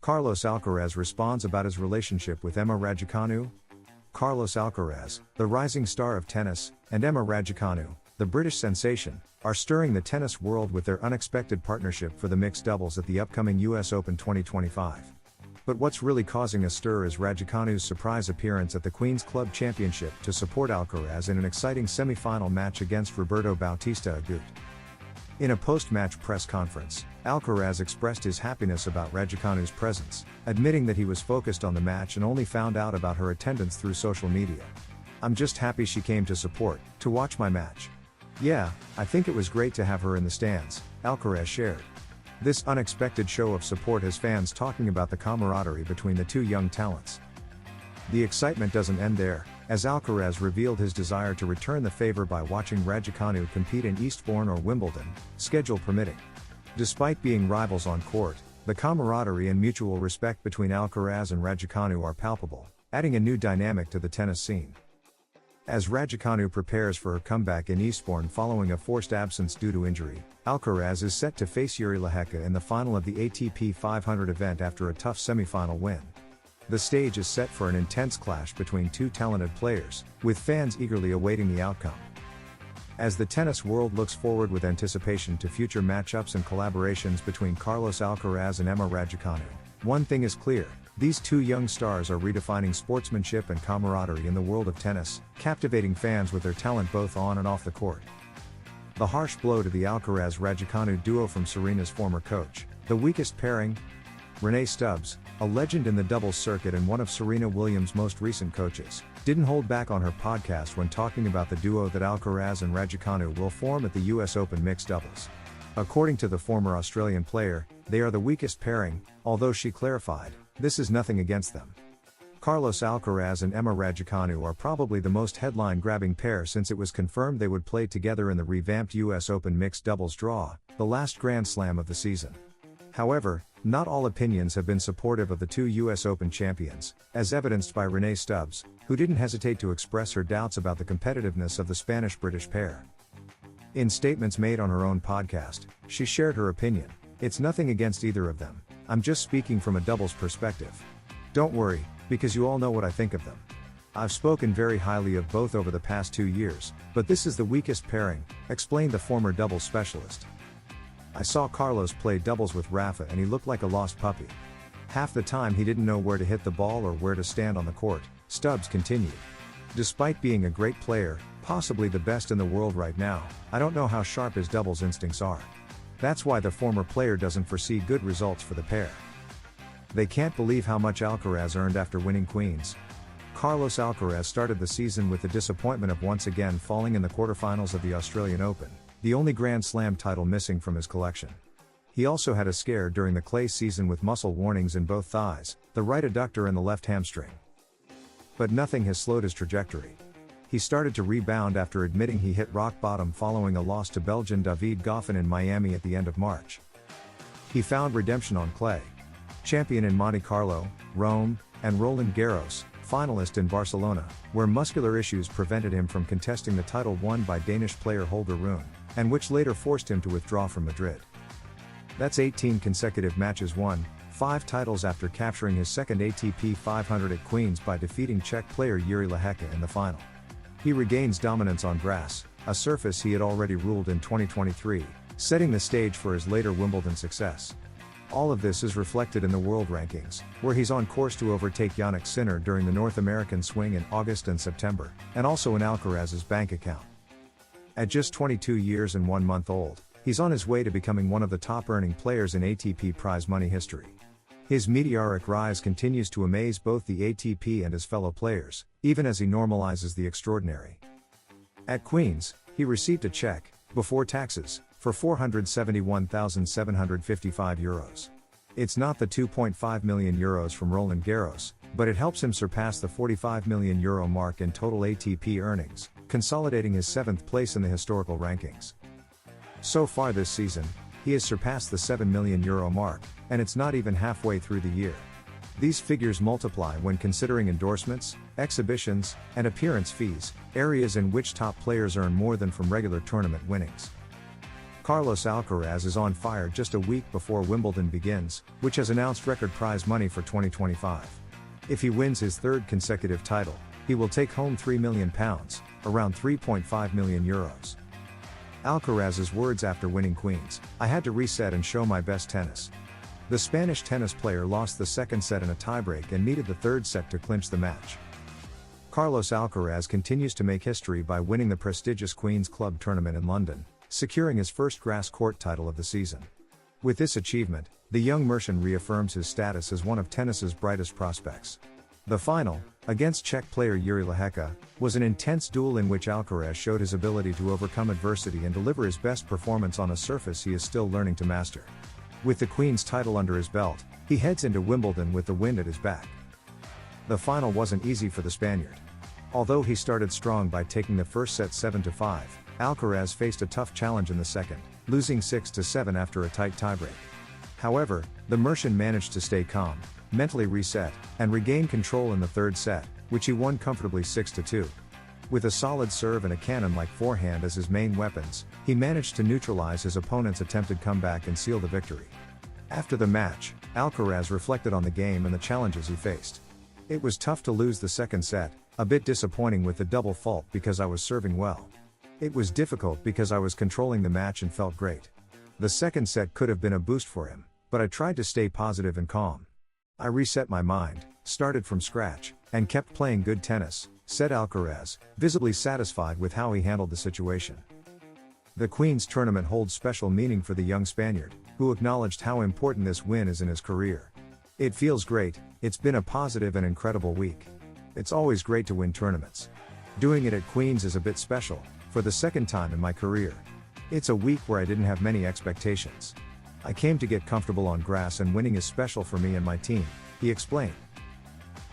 Carlos Alcaraz responds about his relationship with EMMA RADUCANU. Carlos Alcaraz, the rising star of tennis, and EMMA RADUCANU, the British sensation, are stirring the tennis world with their unexpected partnership for the mixed doubles at the upcoming US Open 2025. But what's really causing a stir is Raducanu's surprise appearance at the Queen's Club Championship to support Alcaraz in an exciting semi-final match against Roberto Bautista Agut. In a post-match press conference, Alcaraz expressed his happiness about Raducanu's presence, admitting that he was focused on the match and only found out about her attendance through social media. "I'm just happy she came to support, to watch my match. Yeah, I think it was great to have her in the stands," Alcaraz shared. This unexpected show of support has fans talking about the camaraderie between the two young talents. The excitement doesn't end there, as Alcaraz revealed his desire to return the favor by watching Raducanu compete in Eastbourne or Wimbledon, schedule permitting. Despite being rivals on court, the camaraderie and mutual respect between Alcaraz and Raducanu are palpable, adding a new dynamic to the tennis scene. As Raducanu prepares for her comeback in Eastbourne following a forced absence due to injury, Alcaraz is set to face Jiri Lehecka in the final of the ATP 500 event after a tough semi-final win. The stage is set for an intense clash between two talented players, with fans eagerly awaiting the outcome. As the tennis world looks forward with anticipation to future matchups and collaborations between Carlos Alcaraz and EMMA RADUCANU, one thing is clear: these two young stars are redefining sportsmanship and camaraderie in the world of tennis, captivating fans with their talent both on and off the court. The harsh blow to the Alcaraz-Raducanu duo from Serena's former coach, the weakest pairing, Rennae Stubbs, a legend in the doubles circuit and one of Serena Williams' most recent coaches, didn't hold back on her podcast when talking about the duo that Alcaraz and Raducanu will form at the US Open mixed doubles. According to the former Australian player, they are the weakest pairing, although she clarified, this is nothing against them. Carlos Alcaraz and EMMA RADUCANU are probably the most headline-grabbing pair since it was confirmed they would play together in the revamped US Open mixed doubles draw, the last Grand Slam of the season. However, not all opinions have been supportive of the two US Open champions, as evidenced by Rennae Stubbs, who didn't hesitate to express her doubts about the competitiveness of the Spanish-British pair. In statements made on her own podcast, she shared her opinion: "It's nothing against either of them. I'm just speaking from a doubles perspective. Don't worry, because you all know what I think of them. I've spoken very highly of both over the past 2 years, but this is the weakest pairing," explained the former doubles specialist. "I saw Carlos play doubles with Rafa and he looked like a lost puppy. Half the time he didn't know where to hit the ball or where to stand on the court," Stubbs continued. "Despite being a great player, possibly the best in the world right now, I don't know how sharp his doubles instincts are. That's why the former player doesn't foresee good results for the pair." They can't believe how much Alcaraz earned after winning Queens. Carlos Alcaraz started the season with the disappointment of once again falling in the quarterfinals of the Australian Open, the only Grand Slam title missing from his collection. He also had a scare during the clay season with muscle warnings in both thighs, the right adductor and the left hamstring. But nothing has slowed his trajectory. He started to rebound after admitting he hit rock bottom following a loss to Belgian David Goffin in Miami at the end of March. He found redemption on clay. Champion in Monte Carlo, Rome, and Roland Garros, finalist in Barcelona, where muscular issues prevented him from contesting the title won by Danish player Holger Rune, and which later forced him to withdraw from Madrid. That's 18 consecutive matches won, 5 titles after capturing his second ATP 500 at Queens by defeating Czech player Jiri Lehecka in the final. He regains dominance on grass, a surface he had already ruled in 2023, setting the stage for his later Wimbledon success. All of this is reflected in the world rankings, where he's on course to overtake Jannik Sinner during the North American swing in August and September, and also in Alcaraz's bank account. At just 22 years and 1 month old, he's on his way to becoming one of the top-earning players in ATP prize money history. His meteoric rise continues to amaze both the ATP and his fellow players, even as he normalizes the extraordinary. At Queens, he received a check, before taxes, for €471,755. It's not the €2.5 million from Roland Garros, but it helps him surpass the €45 million mark in total ATP earnings, consolidating his 7th place in the historical rankings. So far this season, he has surpassed the €7 million mark, and it's not even halfway through the year. These figures multiply when considering endorsements, exhibitions, and appearance fees, areas in which top players earn more than from regular tournament winnings. Carlos Alcaraz is on fire just a week before Wimbledon begins, which has announced record prize money for 2025. If he wins his third consecutive title, he will take home £3 million, around €3.5 million. Alcaraz's words after winning Queens: "I had to reset and show my best tennis." The Spanish tennis player lost the second set in a tiebreak and needed the third set to clinch the match. Carlos Alcaraz continues to make history by winning the prestigious Queen's Club tournament in London, securing his first grass court title of the season. With this achievement, the young Mercian reaffirms his status as one of tennis's brightest prospects. The final, against Czech player Jiří Lehečka, was an intense duel in which Alcaraz showed his ability to overcome adversity and deliver his best performance on a surface he is still learning to master. With the Queen's title under his belt, he heads into Wimbledon with the wind at his back. The final wasn't easy for the Spaniard. Although he started strong by taking the first set 7-5, Alcaraz faced a tough challenge in the second, losing 6-7 after a tight tiebreak. However, the Mercian managed to stay calm, mentally reset, and regain control in the third set, which he won comfortably 6-2. With a solid serve and a cannon-like forehand as his main weapons, he managed to neutralize his opponent's attempted comeback and seal the victory. After the match, Alcaraz reflected on the game and the challenges he faced. "It was tough to lose the second set, a bit disappointing with the double fault because I was serving well. It was difficult because I was controlling the match and felt great. The second set could have been a boost for him, but I tried to stay positive and calm. I reset my mind, started from scratch, and kept playing good tennis," said Alcaraz, visibly satisfied with how he handled the situation. The Queen's tournament holds special meaning for the young Spaniard, who acknowledged how important this win is in his career. "It feels great, it's been a positive and incredible week. It's always great to win tournaments. Doing it at Queen's is a bit special, for the second time in my career. It's a week where I didn't have many expectations. I came to get comfortable on grass and winning is special for me and my team," he explained.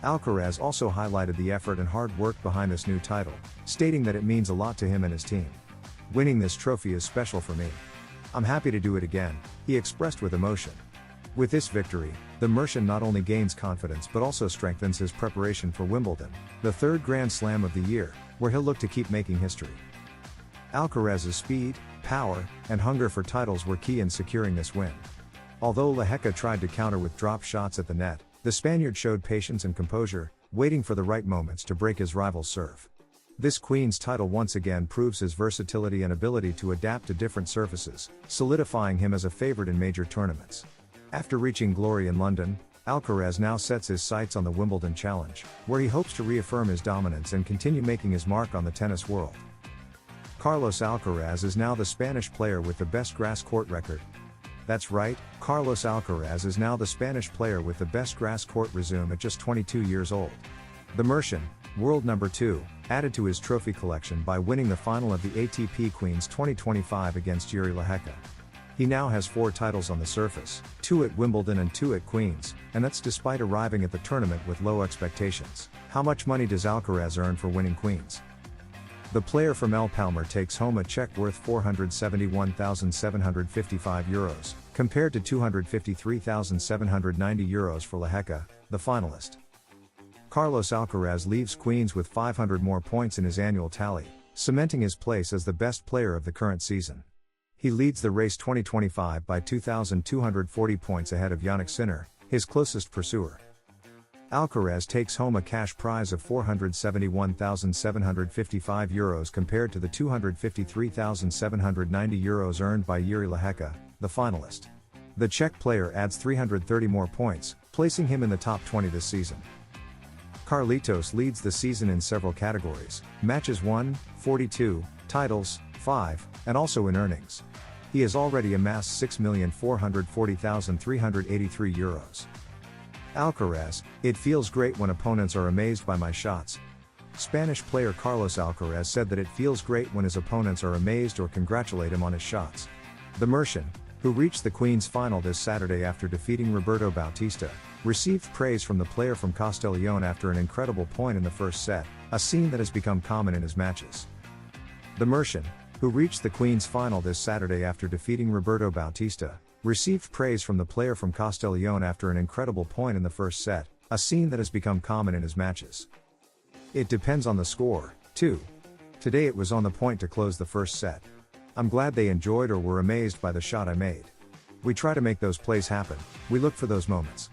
Alcaraz also highlighted the effort and hard work behind this new title, stating that it means a lot to him and his team. "Winning this trophy is special for me. I'm happy to do it again," he expressed with emotion. With this victory, the Mercian not only gains confidence but also strengthens his preparation for Wimbledon, the third Grand Slam of the year, where he'll look to keep making history. Alcaraz's speed, power, and hunger for titles were key in securing this win. Although Lehečka tried to counter with drop shots at the net, the Spaniard showed patience and composure, waiting for the right moments to break his rival's serve. This Queen's title once again proves his versatility and ability to adapt to different surfaces, solidifying him as a favorite in major tournaments. After reaching glory in London, Alcaraz now sets his sights on the Wimbledon Challenge, where he hopes to reaffirm his dominance and continue making his mark on the tennis world. Carlos Alcaraz is now the Spanish player with the best grass court record. That's right, Carlos Alcaraz is now the Spanish player with the best grass court resume at just 22 years old. The Mercian, world number 2, added to his trophy collection by winning the final of the ATP Queens 2025 against Jiří Lehečka. He now has 4 titles on the surface, 2 at Wimbledon and 2 at Queens, and that's despite arriving at the tournament with low expectations. How much money does Alcaraz earn for winning Queens? The player from El Palmar takes home a check worth €471,755, compared to €253,790 for Lehečka, the finalist. Carlos Alcaraz leaves Queens with 500 more points in his annual tally, cementing his place as the best player of the current season. He leads the race 2025 by 2,240 points ahead of Jannik Sinner, his closest pursuer. Alcaraz takes home a cash prize of €471,755 compared to the €253,790 earned by Jiří Lehečka, the finalist. The Czech player adds 330 more points, placing him in the top 20 this season. Carlitos leads the season in several categories: matches won, 42, titles, 5, and also in earnings. He has already amassed €6,440,383. Alcaraz: "It feels great when opponents are amazed by my shots." Spanish player Carlos Alcaraz said that it feels great when his opponents are amazed or congratulate him on his shots. The Mercian, who reached the Queen's final this Saturday after defeating Roberto Bautista, received praise from the player from Castellón after an incredible point in the first set, a scene that has become common in his matches. The Mercian, who reached the Queen's final this Saturday after defeating Roberto Bautista, received praise from the player from Castellón after an incredible point in the first set, a scene that has become common in his matches. "It depends on the score, too. Today it was on the point to close the first set. I'm glad they enjoyed or were amazed by the shot I made. We try to make those plays happen, we look for those moments.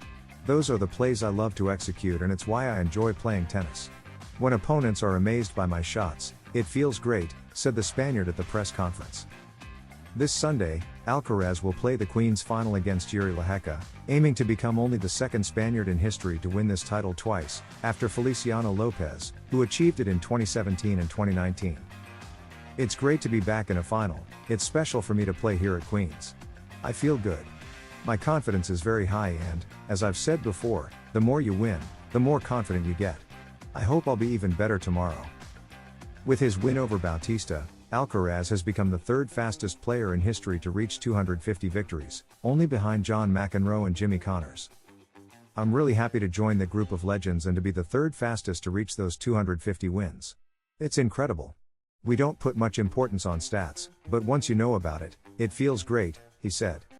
Those are the plays I love to execute, and it's why I enjoy playing tennis. When opponents are amazed by my shots, it feels great, said the Spaniard at the press conference. This Sunday, Alcaraz will play the Queen's final against Jiří Lehecka, aiming to become only the second Spaniard in history to win this title twice, after Feliciano Lopez, who achieved it in 2017 and 2019. It's great to be back in a final, it's special for me to play here at Queen's. I feel good. My confidence is very high and, as I've said before, the more you win, the more confident you get. I hope I'll be even better tomorrow. With his win over Bautista, Alcaraz has become the third fastest player in history to reach 250 victories, only behind John McEnroe and Jimmy Connors. I'm really happy to join the group of legends and to be the third fastest to reach those 250 wins. It's incredible. We don't put much importance on stats, but once you know about it, it feels great, he said.